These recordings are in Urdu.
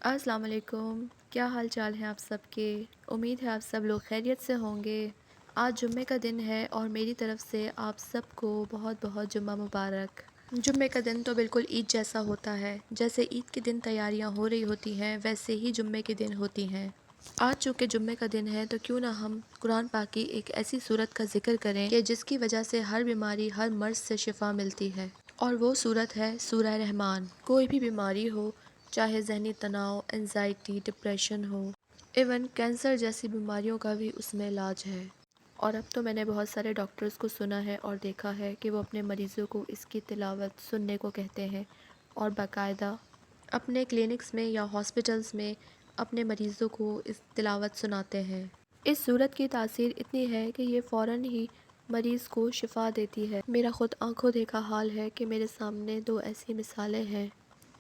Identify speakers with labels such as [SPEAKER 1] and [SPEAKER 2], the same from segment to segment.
[SPEAKER 1] السلام علیکم، کیا حال چال ہیں آپ سب کے؟ امید ہے آپ سب لوگ خیریت سے ہوں گے۔ آج جمعے کا دن ہے اور میری طرف سے آپ سب کو بہت بہت جمعہ مبارک۔ جمعے کا دن تو بالکل عید جیسا ہوتا ہے، جیسے عید کے دن تیاریاں ہو رہی ہوتی ہیں ویسے ہی جمعے کے دن ہوتی ہیں۔ آج چونکہ جمعے کا دن ہے تو کیوں نہ ہم قرآن پاک کی ایک ایسی صورت کا ذکر کریں کہ جس کی وجہ سے ہر بیماری ہر مرض سے شفا ملتی ہے، اور وہ صورت ہے سورہ رحمان۔ کوئی بھی بیماری ہو، چاہے ذہنی تناؤ، انزائٹی، ڈپریشن ہو، ایون کینسر جیسی بیماریوں کا بھی اس میں علاج ہے۔ اور اب تو میں نے بہت سارے ڈاکٹرز کو سنا ہے اور دیکھا ہے کہ وہ اپنے مریضوں کو اس کی تلاوت سننے کو کہتے ہیں اور باقاعدہ اپنے کلینکس میں یا ہاسپٹلز میں اپنے مریضوں کو اس تلاوت سناتے ہیں۔ اس صورت کی تاثیر اتنی ہے کہ یہ فوراً ہی مریض کو شفا دیتی ہے۔ میرا خود آنکھوں دیکھا حال ہے کہ میرے سامنے دو ایسی مثالیں ہیں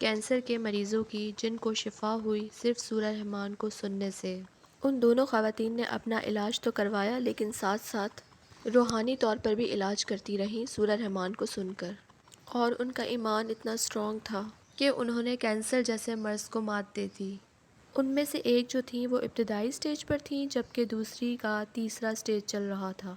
[SPEAKER 1] کینسر کے مریضوں کی جن کو شفا ہوئی صرف سورہ رحمان کو سننے سے۔ ان دونوں خواتین نے اپنا علاج تو کروایا لیکن ساتھ ساتھ روحانی طور پر بھی علاج کرتی رہیں سورہ رحمان کو سن کر، اور ان کا ایمان اتنا اسٹرانگ تھا کہ انہوں نے کینسر جیسے مرض کو مات دے دی۔ ان میں سے ایک جو تھیں وہ ابتدائی سٹیج پر تھیں، جبکہ دوسری کا تیسرا سٹیج چل رہا تھا،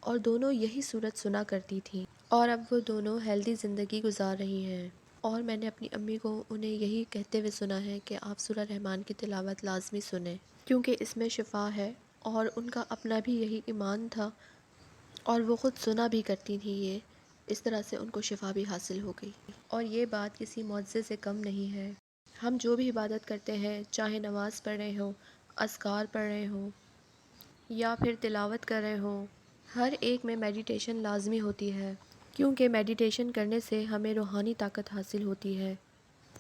[SPEAKER 1] اور دونوں یہی صورت سنا کرتی تھیں، اور اب وہ دونوں ہیلدی زندگی گزار رہی ہیں۔ اور میں نے اپنی امی کو انہیں یہی کہتے ہوئے سنا ہے کہ آپ سورہ رحمان کی تلاوت لازمی سنیں کیونکہ اس میں شفا ہے، اور ان کا اپنا بھی یہی ایمان تھا اور وہ خود سنا بھی کرتی تھیں یہ، اس طرح سے ان کو شفا بھی حاصل ہو گئی۔ اور یہ بات کسی معجزے سے کم نہیں ہے۔ ہم جو بھی عبادت کرتے ہیں، چاہے نماز پڑھ رہے ہوں، اذکار پڑھ رہے ہوں یا پھر تلاوت کر رہے ہوں، ہر ایک میں میڈیٹیشن لازمی ہوتی ہے، کیونکہ میڈیٹیشن کرنے سے ہمیں روحانی طاقت حاصل ہوتی ہے،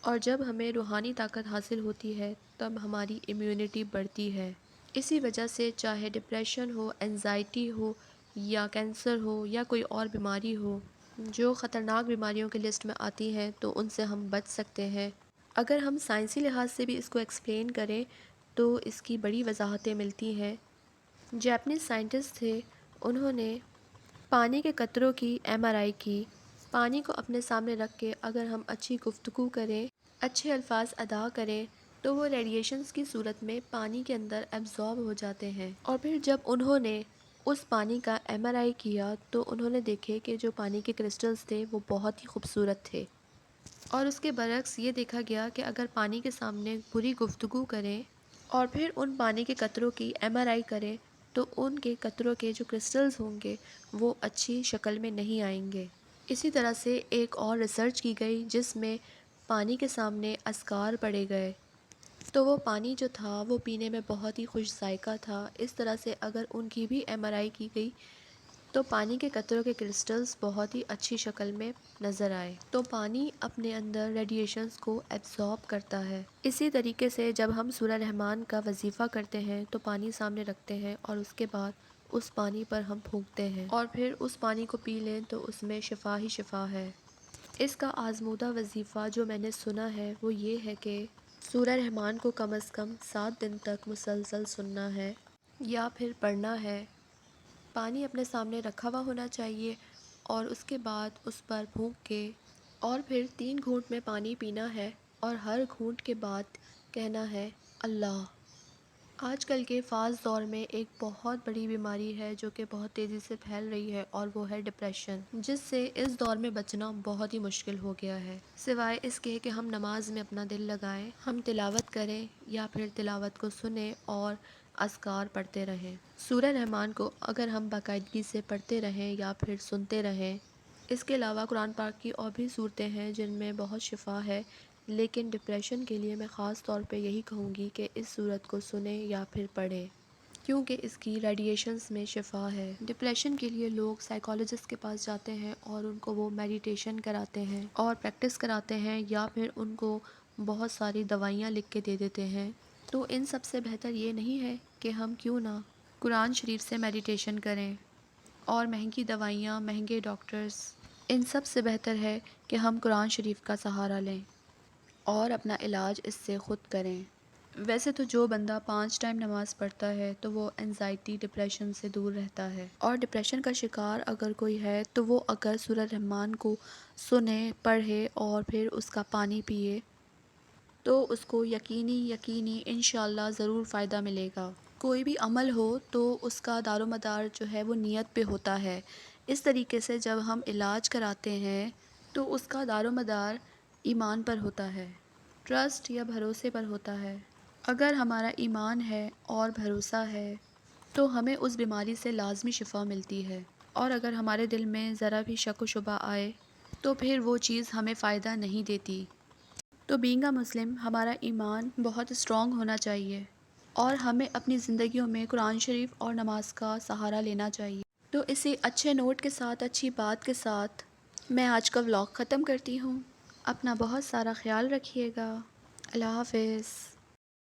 [SPEAKER 1] اور جب ہمیں روحانی طاقت حاصل ہوتی ہے تب ہماری امیونٹی بڑھتی ہے۔ اسی وجہ سے چاہے ڈپریشن ہو، انزائٹی ہو، یا کینسر ہو، یا کوئی اور بیماری ہو جو خطرناک بیماریوں کی لسٹ میں آتی ہیں، تو ان سے ہم بچ سکتے ہیں۔ اگر ہم سائنسی لحاظ سے بھی اس کو ایکسپلین کریں تو اس کی بڑی وضاحتیں ملتی ہیں۔ جاپنیز سائنٹسٹ تھے، انہوں نے پانی کے قطروں کی MRI کی۔ پانی کو اپنے سامنے رکھ کے اگر ہم اچھی گفتگو کریں، اچھے الفاظ ادا کریں، تو وہ ریڈیشنز کی صورت میں پانی کے اندر ایبزارب ہو جاتے ہیں۔ اور پھر جب انہوں نے اس پانی کا MRI کیا تو انہوں نے دیکھے کہ جو پانی کے کرسٹلز تھے وہ بہت ہی خوبصورت تھے، اور اس کے برعکس یہ دیکھا گیا کہ اگر پانی کے سامنے بری گفتگو کریں اور پھر ان پانی کے قطروں کی MRI کریں تو ان کے قطروں کے جو کرسٹلز ہوں گے وہ اچھی شکل میں نہیں آئیں گے۔ اسی طرح سے ایک اور ریسرچ کی گئی جس میں پانی کے سامنے اذکار پڑھے گئے تو وہ پانی جو تھا وہ پینے میں بہت ہی خوش ذائقہ تھا۔ اس طرح سے اگر ان کی بھی MRI کی گئی تو پانی کے قطروں کے کرسٹلز بہت ہی اچھی شکل میں نظر آئے۔ تو پانی اپنے اندر ریڈیشنز کو ایبزارب کرتا ہے۔ اسی طریقے سے جب ہم سورہ رحمان کا وظیفہ کرتے ہیں تو پانی سامنے رکھتے ہیں اور اس کے بعد اس پانی پر ہم پھونکتے ہیں اور پھر اس پانی کو پی لیں تو اس میں شفا ہی شفا ہے۔ اس کا آزمودہ وظیفہ جو میں نے سنا ہے وہ یہ ہے کہ سورہ رحمان کو کم از کم 7 دن تک مسلسل سننا ہے یا پھر پڑھنا ہے۔ پانی اپنے سامنے رکھا ہوا ہونا چاہیے اور اس کے بعد اس پر پھونک کے اور پھر 3 گھونٹ میں پانی پینا ہے، اور ہر گھونٹ کے بعد کہنا ہے اللہ۔ آج کل کے فاسٹ دور میں ایک بہت بڑی بیماری ہے جو کہ بہت تیزی سے پھیل رہی ہے، اور وہ ہے ڈپریشن، جس سے اس دور میں بچنا بہت ہی مشکل ہو گیا ہے۔ سوائے اس کے کہ ہم نماز میں اپنا دل لگائیں، ہم تلاوت کریں یا پھر تلاوت کو سنیں اور اذکار پڑھتے رہیں۔ سورہ رحمان کو اگر ہم باقاعدگی سے پڑھتے رہیں یا پھر سنتے رہیں، اس کے علاوہ قرآن پاک کی اور بھی صورتیں ہیں جن میں بہت شفا ہے، لیکن ڈپریشن کے لیے میں خاص طور پہ یہی کہوں گی کہ اس صورت کو سنیں یا پھر پڑھیں، کیونکہ اس کی ریڈیشنز میں شفا ہے۔ ڈپریشن کے لیے لوگ سائیکالوجسٹ کے پاس جاتے ہیں اور ان کو وہ میڈیٹیشن کراتے ہیں اور پریکٹس کراتے ہیں، یا پھر ان کو بہت ساری دوائیاں لکھ کے دے دیتے ہیں۔ تو ان سب سے بہتر یہ نہیں ہے کہ ہم کیوں نہ قرآن شریف سے میڈیٹیشن کریں، اور مہنگی دوائیاں، مہنگے ڈاکٹرز، ان سب سے بہتر ہے کہ ہم قرآن شریف کا سہارا لیں اور اپنا علاج اس سے خود کریں۔ ویسے تو جو بندہ 5 ٹائم نماز پڑھتا ہے تو وہ انزائٹی، ڈپریشن سے دور رہتا ہے، اور ڈپریشن کا شکار اگر کوئی ہے تو وہ اگر سورہ رحمان کو سنے، پڑھے اور پھر اس کا پانی پیے تو اس کو یقینی انشاءاللہ ضرور فائدہ ملے گا۔ کوئی بھی عمل ہو تو اس کا دار و مدار جو ہے وہ نیت پہ ہوتا ہے۔ اس طریقے سے جب ہم علاج کراتے ہیں تو اس کا دار و مدار ایمان پر ہوتا ہے، ٹرسٹ یا بھروسے پر ہوتا ہے۔ اگر ہمارا ایمان ہے اور بھروسہ ہے تو ہمیں اس بیماری سے لازمی شفا ملتی ہے، اور اگر ہمارے دل میں ذرا بھی شک و شبہ آئے تو پھر وہ چیز ہمیں فائدہ نہیں دیتی۔ تو بینگ اے مسلم ہمارا ایمان بہت اسٹرانگ ہونا چاہیے، اور ہمیں اپنی زندگیوں میں قرآن شریف اور نماز کا سہارا لینا چاہیے۔ تو اسی اچھے نوٹ کے ساتھ، اچھی بات کے ساتھ میں آج کا ولاگ ختم کرتی ہوں۔ اپنا بہت سارا خیال رکھیے گا۔ اللہ حافظ۔